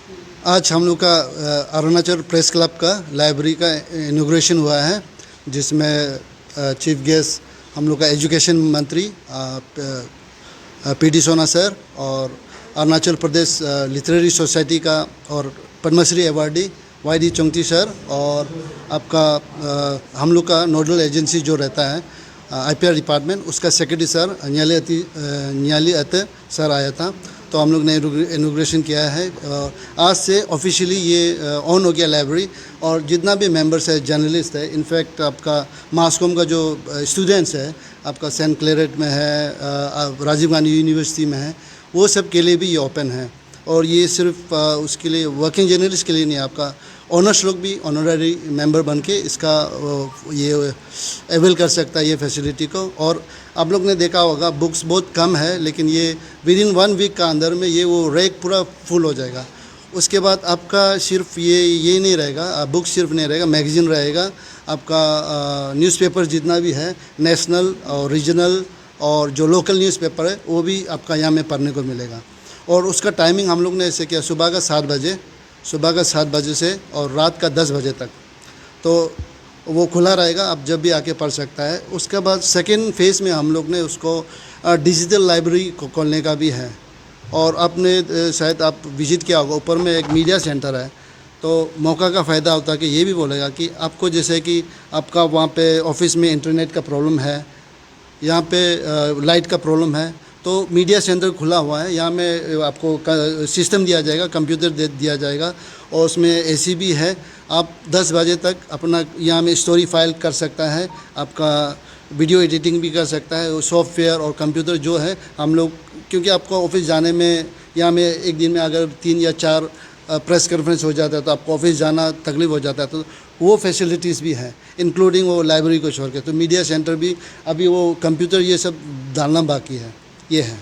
आज हम लोग का अरुणाचल प्रेस क्लब का लाइब्रेरी का इनॉग्रेशन हुआ है, जिसमें चीफ गेस्ट हम लोग का एजुकेशन मंत्री पीडी सोना सर और अरुणाचल प्रदेश लिटरेरी सोसाइटी का और पद्मश्री अवार्डी वाईडी चोंगती सर और आपका हम लोग का नोडल एजेंसी जो रहता है आईपीआर डिपार्टमेंट, उसका सेक्रेटरी सर न्याली अते सर आया था। तो हम लोग ने इनॉग्रेशन किया है और आज से ऑफिशियली ये ऑन हो गया लाइब्रेरी। और जितना भी मेंबर्स है, जर्नलिस्ट है, इनफैक्ट आपका मासकॉम का जो स्टूडेंट्स है, आपका सेंट क्लेरेट में है, राजीव गांधी यूनिवर्सिटी में है, वो सब के लिए भी ये ओपन है। और ये सिर्फ उसके लिए वर्किंग जर्नलिस्ट के लिए नहीं, आपका ऑनर्स लोग भी ऑनररी मेंबर बन के इसका ये अवेल कर सकता है ये फैसिलिटी को। और आप लोग ने देखा होगा बुक्स बहुत कम है, लेकिन ये विद इन 1 वीक का अंदर में ये वो रैक पूरा फुल हो जाएगा। उसके बाद आपका सिर्फ ये नहीं रहेगा, बुक सिर्फ नहीं रहेगा, मैगज़ीन रहेगा, आपका न्यूज़पेपर जितना भी है, नेशनल और रीजनल और जो लोकल न्यूज़पेपर है वो भी आपका यहाँ में पढ़ने को मिलेगा। और उसका टाइमिंग हम लोग ने ऐसे किया, सुबह का 7 बजे से और रात का 10 बजे तक, तो वो खुला रहेगा, आप जब भी आके पढ़ सकता है। उसके बाद सेकेंड फेज़ में हम लोग ने उसको डिजिटल लाइब्रेरी को खोलने का भी है। और आपने शायद आप विज़िट किया होगा, ऊपर में एक मीडिया सेंटर है, तो मौका का फ़ायदा होता है कि ये भी बोलेगा कि आपको जैसे कि आपका वहाँ पे ऑफिस में इंटरनेट का प्रॉब्लम है, यहाँ पे लाइट का प्रॉब्लम है, तो मीडिया सेंटर खुला हुआ है, यहाँ में आपको सिस्टम दिया जाएगा, कंप्यूटर दे दिया जाएगा और उसमें एसी भी है। आप 10 बजे तक अपना यहाँ में स्टोरी फाइल कर सकता है, आपका वीडियो एडिटिंग भी कर सकता है। वो सॉफ्टवेयर और कंप्यूटर जो है हम लोग, क्योंकि आपको ऑफिस जाने में यहाँ में एक दिन में अगर 3 या 4 प्रेस कॉन्फ्रेंस हो जाता है तो आपको ऑफिस जाना तकलीफ हो जाता है, तो वो फैसिलिटीज़ भी हैं, इंक्लूडिंग वो लाइब्रेरी को छोड़ के। तो मीडिया सेंटर भी अभी वो कंप्यूटर ये सब डालना बाकी है, ये है।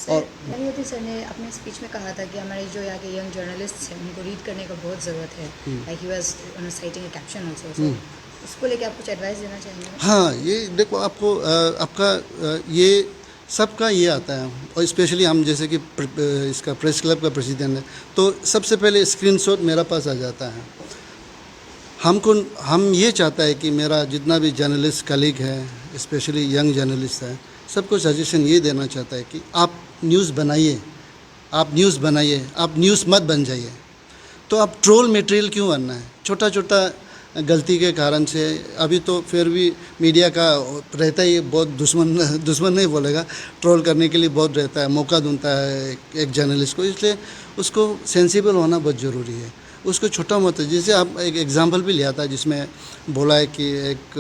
और न्याली सर ने अपने स्पीच में कहा था कि हमारे जो यहाँ के यंग जर्नलिस्ट हैं उनको रीड करने का बहुत ज़रूरत है, like he was citing a caption also, उसको लेके आप कुछ एडवाइस देना चाहेंगे? हाँ, ये देखो आपको आपका ये सबका ये आता है, और स्पेशली हम जैसे कि इसका प्रेस क्लब का प्रेसिडेंट है, तो सबसे पहले स्क्रीनशॉट मेरा पास आ जाता है। हम ये चाहता है कि मेरा जितना भी जर्नलिस्ट कलीग है, स्पेशली यंग जर्नलिस्ट है, सबको सजेशन ये देना चाहता है कि आप न्यूज़ बनाइए, आप न्यूज़ मत बन जाइए। तो आप ट्रोल मटेरियल क्यों बनना है? छोटा छोटा गलती के कारण से अभी तो फिर भी मीडिया का रहता ही बहुत दुश्मन नहीं बोलेगा, ट्रोल करने के लिए बहुत रहता है, मौका ढूंढता है एक जर्नलिस्ट को, इसलिए उसको सेंसिबल होना बहुत ज़रूरी है। उसको छोटा मत, जैसे आप एक एग्जांपल भी लिया था जिसमें बोला है कि एक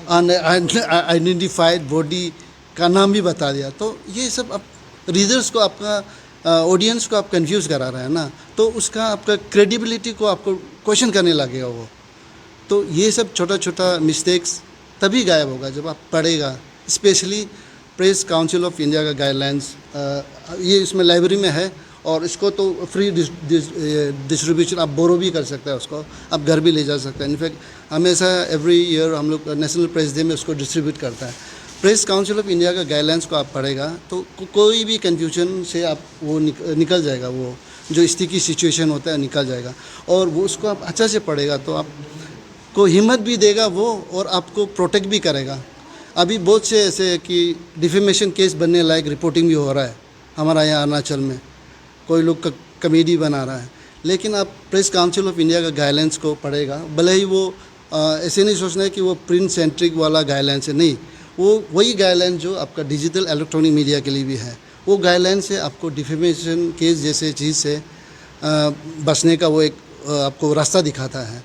अनआइडेंटिफाइड बॉडी का नाम भी बता दिया, तो ये सब आप रीडर्स को, आपका ऑडियंस को आप कंफ्यूज करा रहे हैं ना, तो उसका आपका क्रेडिबिलिटी को आपको क्वेश्चन करने लगेगा वो। तो ये सब छोटा छोटा मिस्टेक्स तभी गायब होगा जब आप पढ़ेगा, specially press council of India का गाइडलाइंस, ये इसमें लाइब्रेरी में है और इसको तो फ्री डिस्ट्रीब्यूशन, आप बोरो भी कर सकते हैं, उसको आप घर भी ले जा सकते हैं। इनफैक्ट हमेशा एवरी ईयर हम लोग नेशनल प्रेस डे में उसको डिस्ट्रीब्यूट करता है। प्रेस काउंसिल ऑफ इंडिया का गाइडलाइंस को आप पढ़ेगा तो कोई भी कन्फ्यूजन से आप वो निकल जाएगा, वो जो स्टिकी सिचुएशन होता है निकल जाएगा। और वो उसको आप अच्छा से पढ़ेगा तो आप को हिम्मत भी देगा वो, और आपको प्रोटेक्ट भी करेगा। अभी बहुत से ऐसे कि डिफेमेशन केस बनने लायक रिपोर्टिंग भी हो रहा है हमारा यहाँ अरुणाचल में, कोई लोग कमेडी बना रहा है, लेकिन आप प्रेस काउंसिल ऑफ इंडिया का गाइडलाइंस को पढ़ेगा, भले ही वो ऐसे नहीं सोचना है कि वो प्रिंट सेंट्रिक वाला गाइडलाइंस है, नहीं, वो वही गाइडलाइन जो आपका डिजिटल इलेक्ट्रॉनिक मीडिया के लिए भी है। वो गाइडलाइन से आपको डिफेमेशन केस जैसे चीज़ से बचने का वो एक आपको रास्ता दिखाता है।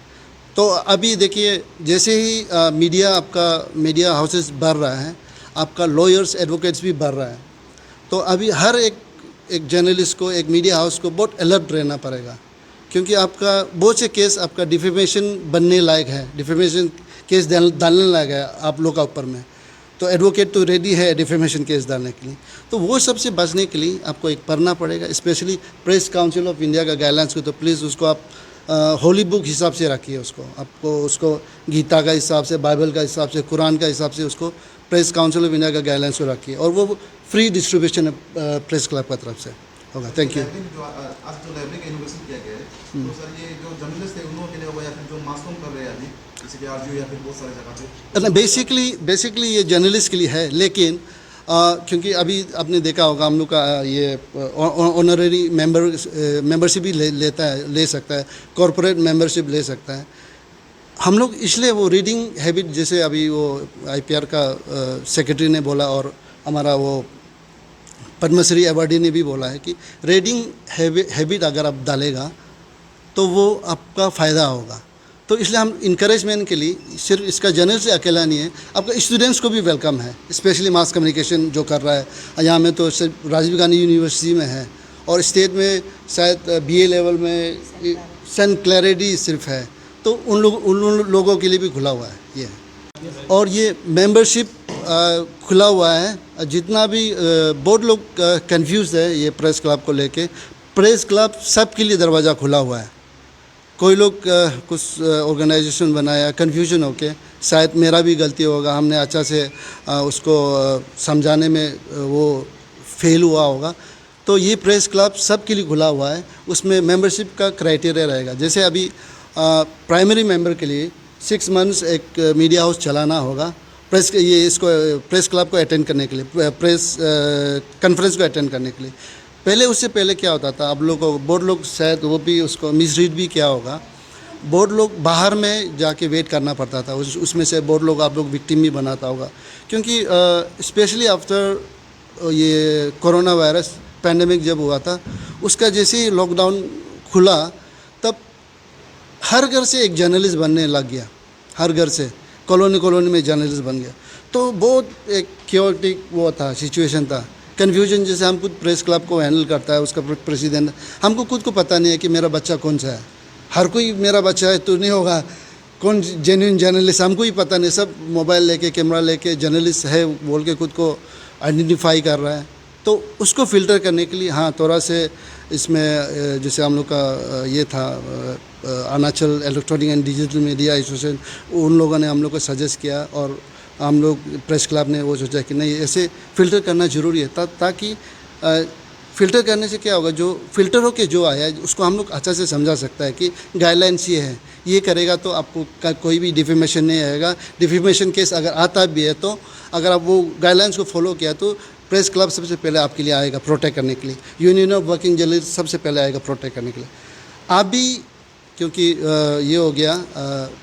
तो अभी देखिए, जैसे ही मीडिया हाउसेस बढ़ रहा है, आपका लॉयर्स एडवोकेट्स भी बढ़ रहा है, तो अभी हर एक जर्नलिस्ट को, एक मीडिया हाउस को बहुत अलर्ट रहना पड़ेगा, क्योंकि आपका बहुत से केस आपका डिफेमेशन बनने लायक है, डिफेमेशन केस डालने लायक है आप लोग का ऊपर में, तो एडवोकेट तो रेडी है डिफेमेशन केस डालने के लिए। तो वो सबसे बचने के लिए आपको एक पढ़ना पड़ेगा, specially press council of India का गाइडलाइंस को। तो प्लीज़ उसको आप होली बुक हिसाब से रखिए, उसको गीता का हिसाब से, बाइबल का हिसाब से, कुरान का हिसाब से उसको प्रेस काउंसिल ऑफ इंडिया का गाइडलाइंस को रखिए, और वो फ्री डिस्ट्रीब्यूशन है प्रेस क्लब की तरफ से। होगा। Thank you. लाइब्रेरी में जो आज जो लाइब्रेरी का इनोवेशन किया गया है, तो सर ये जो जर्नलिस्ट है उन लोगों के लिए होगा या फिर जो मास कॉम कर रहे हैं अभी जैसे कि आरजीओ या फिर बहुत सारे जगह पे बेसिकली ये जर्नलिस्ट के लिए है, लेकिन क्योंकि अभी आपने देखा होगा हम लोग का ये ऑनररी मेंबरशिप भी ले सकता है, कॉरपोरेट मेंबरशिप ले सकता है। हम लोग इसलिए वो रीडिंग हैबिट, जैसे अभी वो आईपीआर का सेक्रेटरी ने बोला और हमारा वो पद्मश्री अवार्डी ने भी बोला है कि रीडिंग हैबिट अगर आप डालेगा तो वो आपका फ़ायदा होगा। तो इसलिए हम इंकरेजमेंट के लिए सिर्फ इसका जर्नल से अकेला नहीं है, आपका स्टूडेंट्स को भी वेलकम है, स्पेशली मास कम्युनिकेशन जो कर रहा है। यहाँ में तो सिर्फ राजीव गांधी यूनिवर्सिटी में है और स्टेट में शायद बीए लेवल में सेंट क्लैरिटी सिर्फ है, तो उन लोगों के लिए भी खुला हुआ है ये। और ये मेंबरशिप खुला हुआ है। जितना भी बहुत लोग कंफ्यूज है ये प्रेस क्लब को लेके, प्रेस क्लब सब के लिए दरवाज़ा खुला हुआ है। कोई लोग कुछ ऑर्गेनाइजेशन बनाया कन्फ्यूजन होके, शायद मेरा भी गलती होगा, हमने अच्छा से उसको समझाने में वो फेल हुआ होगा। तो ये प्रेस क्लब सब के लिए खुला हुआ है, उसमें मेंबरशिप का क्राइटेरिया रहेगा। जैसे अभी प्राइमरी मेंबर के लिए 6 मंथ्स एक मीडिया हाउस चलाना होगा, प्रेस क्लब को अटेंड करने के लिए, प्रेस कॉन्फ्रेंस को अटेंड करने के लिए। पहले उससे पहले क्या होता था, अब लोगों को बहुत लोग शायद वो भी उसको मिसरीड भी किया होगा, बहुत लोग बाहर में जाके वेट करना पड़ता था। उसमें से बहुत लोग आप लोग विक्टिम भी बनाता होगा, क्योंकि स्पेशली आफ्टर ये कोरोना वायरस पैंडेमिक जब हुआ था, उसका जैसे ही लॉकडाउन खुला तब हर घर से एक जर्नलिस्ट बनने लग गया, हर घर से कॉलोनी में जर्नलिस्ट बन गया। तो बहुत एक क्योटिक वो था, सिचुएशन था, कन्फ्यूजन। जैसे हम खुद प्रेस क्लब को हैंडल करता है, उसका प्रेसिडेंट, हमको खुद को पता नहीं है कि मेरा बच्चा कौन सा है। हर कोई मेरा बच्चा है तो नहीं होगा, कौन जेन्युइन जर्नलिस्ट हमको ही पता नहीं। सब मोबाइल लेके कैमरा लेके जर्नलिस्ट है बोल के खुद को आइडेंटिफाई कर रहा है। तो उसको फ़िल्टर करने के लिए हाँ थोड़ा से इसमें जैसे हम लोग का ये था Arunachal electronic and digital media association, उन लोगों ने हम लोग को सजेस्ट किया और हम लोग प्रेस क्लब ने वो सोचा कि नहीं ऐसे फ़िल्टर करना ज़रूरी है, ताकि फ़िल्टर करने से क्या होगा, जो फ़िल्टर होके जो आया है उसको हम लोग अच्छा से समझा सकता है कि गाइडलाइंस ये है, ये करेगा तो आपको कोई भी डिफेमेशन नहीं आएगा। डिफेमेशन केस अगर आता भी है तो अगर आप वो गाइडलाइंस को फॉलो किया तो प्रेस क्लब सबसे पहले आपके लिए आएगा प्रोटेक्ट करने के लिए, यूनियन ऑफ वर्किंग जर्नलिस्ट सबसे पहले आएगा प्रोटेक्ट करने के लिए। अभी क्योंकि ये हो गया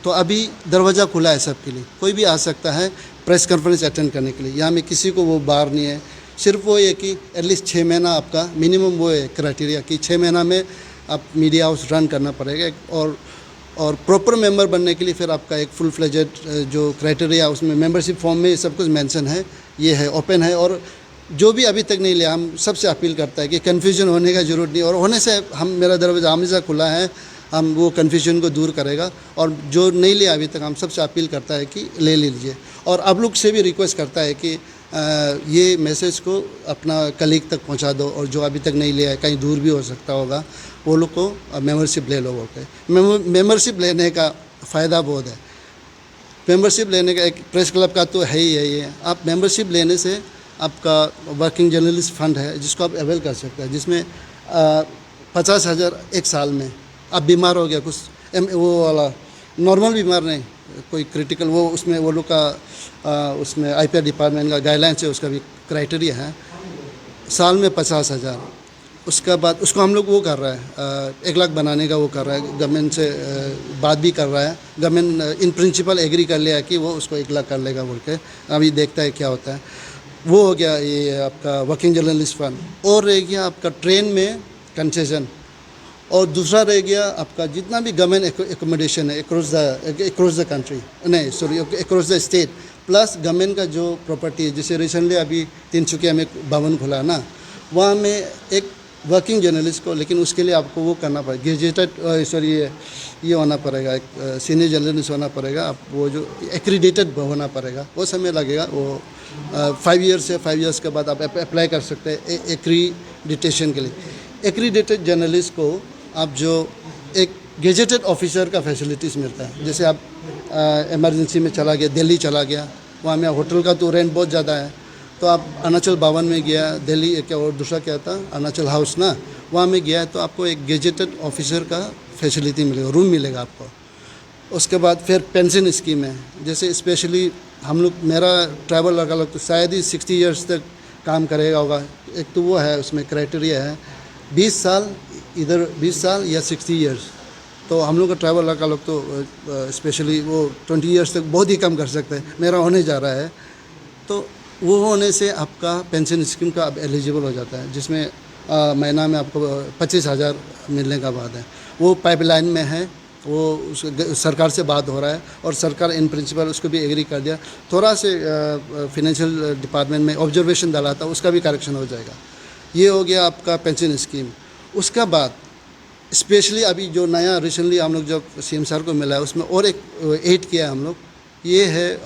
तो अभी दरवाज़ा खुला है सबके लिए, कोई भी आ सकता है प्रेस कॉन्फ्रेंस अटेंड करने के लिए। यहाँ में किसी को वो बार नहीं है, सिर्फ वो ये कि एटलीस्ट 6 महीना आपका मिनिमम वो है क्राइटेरिया कि 6 महीना में आप मीडिया हाउस रन करना पड़ेगा। और प्रॉपर मेंबर बनने के लिए फिर आपका एक फुल फ्लेजेड जो क्राइटेरिया उसमें मेंबरशिप फॉर्म में सब कुछ मेंशन है, ये है ओपन है। और जो भी अभी तक नहीं लिया, हम सबसे अपील करता है कि कन्फ्यूजन होने का ज़रूरत नहीं, और होने से मेरा दरवाज़ा हमेशा खुला है, हम वो कन्फ्यूजन को दूर करेगा। और जो नहीं लिया अभी तक, हम सबसे अपील करता है कि ले लीजिए। और आप लोग से भी रिक्वेस्ट करता है कि ये मैसेज को अपना कलीग तक पहुंचा दो, और जो अभी तक नहीं लिया है, कहीं दूर भी हो सकता होगा, वो लोग को मेंबरशिप ले लो। मेंबरशिप लेने का फ़ायदा बहुत है। मेंबरशिप लेने का एक प्रेस क्लब का तो है ही है ये। आप मेंबरशिप लेने से आपका वर्किंग जर्नलिस्ट फंड है जिसको आप अवेल कर सकते हैं, जिसमें 50,000 एक साल में। आप बीमार हो गया कुछ वो वाला नॉर्मल बीमार नहीं, कोई क्रिटिकल, वो उसमें वो लोग का उसमें आईपीआर डिपार्टमेंट का गाइडलाइंस है, उसका भी क्राइटेरिया है, साल में 50,000। उसका बाद उसको हम लोग वो कर रहा है 1 लाख बनाने का वो कर रहा है, गवर्नमेंट से बात भी कर रहा है। गवर्नमेंट इन प्रिंसिपल एग्री कर लिया कि वो उसको 1 लाख कर लेगा बोल के, अभी देखता है क्या होता है। वो हो गया ये आपका वर्किंग जर्नलिस्ट फंड। और रह गया आपका ट्रेन में कंसेशन, और दूसरा रह गया आपका जितना भी गवर्नमेंट एकोमोडेशन है अक्रॉस द कंट्री, नहीं sorry across the state, plus government का जो प्रॉपर्टी है। जैसे रिसेंटली अभी तिनसुकिया में भवन खुला ना, वहाँ में एक वर्किंग जर्नलिस्ट को, लेकिन उसके लिए आपको वो करना पड़ेगा, ग्रेजुएटेड सॉरी ये होना पड़ेगा, एक सीनियर जर्नलिस्ट होना पड़ेगा, आप वो जो एक्रीडेटेड होना पड़ेगा, वो समय लगेगा। वो 5 ईयर्स है, 5 ईयर्स के बाद आप अप्लाई कर सकते हैं एक्रीडिटेशन के लिए। एक्रीडेटेड जर्नलिस्ट को आप जो एक गेजेटेड ऑफिसर का फैसिलिटीज़ मिलता है, जैसे आप इमरजेंसी में चला गया, दिल्ली चला गया, वहाँ में होटल का तो रेंट बहुत ज़्यादा है, तो आप अरुणाचल भवन में गया, दिल्ली क्या और दूसरा क्या था अरुणाचल हाउस ना, वहाँ में गया तो आपको एक गेजेटेड ऑफिसर का फैसिलिटी मिलेगा, रूम मिलेगा आपको। उसके बाद फिर पेंशन स्कीम है, जैसे स्पेशली हम लोग, मेरा ट्रैवल लगा लोग तो शायद ही 60 ईयर्स तक काम करेगा होगा। एक तो वो है, उसमें क्राइटेरिया है 20 साल, इधर 20 साल या 60 ईयर्स। तो हम लोग का ट्रैवल लगा लोग तो स्पेशली वो 20 ईयर्स तक बहुत ही कम कर सकते हैं, मेरा होने जा रहा है। तो वो होने से आपका पेंशन स्कीम का अब एलिजिबल हो जाता है, जिसमें महीना में आपको 25,000 मिलने का बात है। वो पाइपलाइन में है, वो सरकार से बात हो रहा है और सरकार इन प्रिंसिपल उसको भी एग्री कर दिया। थोड़ा से फिनेंशियल डिपार्टमेंट में ऑब्जर्वेशन डाला था, उसका भी करेक्शन हो जाएगा। ये हो गया आपका पेंशन स्कीम। उसका बाद स्पेशली अभी जो नया रिसेंटली हम लोग जब सीएम सर को मिला है, उसमें और एक ऐड किया है हम लोग, ये है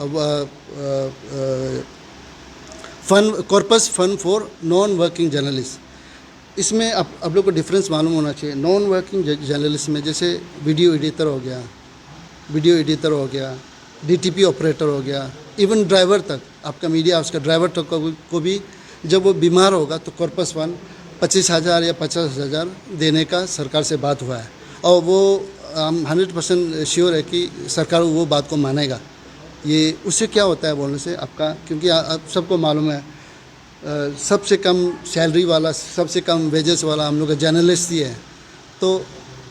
fund, corpus fund for non working journalist. इसमें आप लोग को डिफरेंस मालूम होना चाहिए। नॉन वर्किंग जर्नलिस्ट में जैसे वीडियो एडिटर हो गया, डीटीपी ऑपरेटर हो गया, इवन ड्राइवर तक, आपका मीडिया उसका ड्राइवर तक को भी जब वो बीमार होगा तो कॉर्पस फंड 25,000 या 50,000 देने का सरकार से बात हुआ है। और वो हम 100% श्योर है कि सरकार वो बात को मानेगा। ये उससे क्या होता है बोलने से आपका, क्योंकि आप सबको मालूम है सबसे कम सैलरी वाला, सबसे कम वेजेस वाला हम लोग का जर्नलिस्ट ही है। तो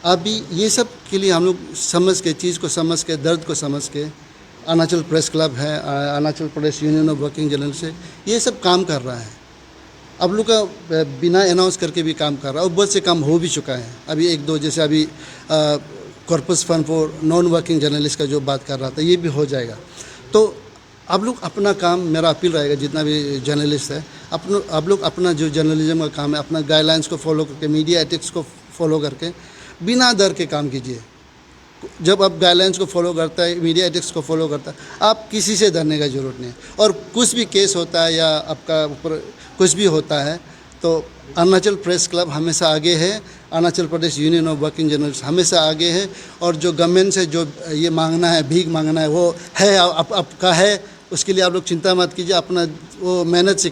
अभी ये सब के लिए हम लोग समझ के, चीज़ को समझ के, दर्द को समझ के, अरुणाचल प्रेस क्लब है, Arunachal Pradesh union of working journalist है, ये सब काम कर रहा है। अब लोग का बिना अनाउंस करके भी काम कर रहा है और बहुत से काम हो भी चुका है। अभी एक दो जैसे अभी corpus fund for non working journalist का जो बात कर रहा था, ये भी हो जाएगा। तो आप लोग अपना काम, मेरा अपील रहेगा जितना भी जर्नलिस्ट है, आप लोग अपना जो जर्नलिज्म का काम है, अपना गाइडलाइंस को फॉलो करके, मीडिया एथिक्स को फॉलो करके बिना डर के काम कीजिए। जब आप गाइडलाइंस को फॉलो करता है, मीडिया एथिक्स को फॉलो करता है, आप किसी से डरने का ज़रूरत नहीं है। और कुछ भी केस होता है या आपका ऊपर कुछ भी होता है तो अरुणाचल प्रेस क्लब हमेशा आगे है, Arunachal Pradesh union of working journalist हमेशा आगे है। और जो गवर्नमेंट से जो ये मांगना है, भीख मांगना है, वो है आपका है, उसके लिए आप लोग चिंता मत कीजिए, अपना वो मेहनत से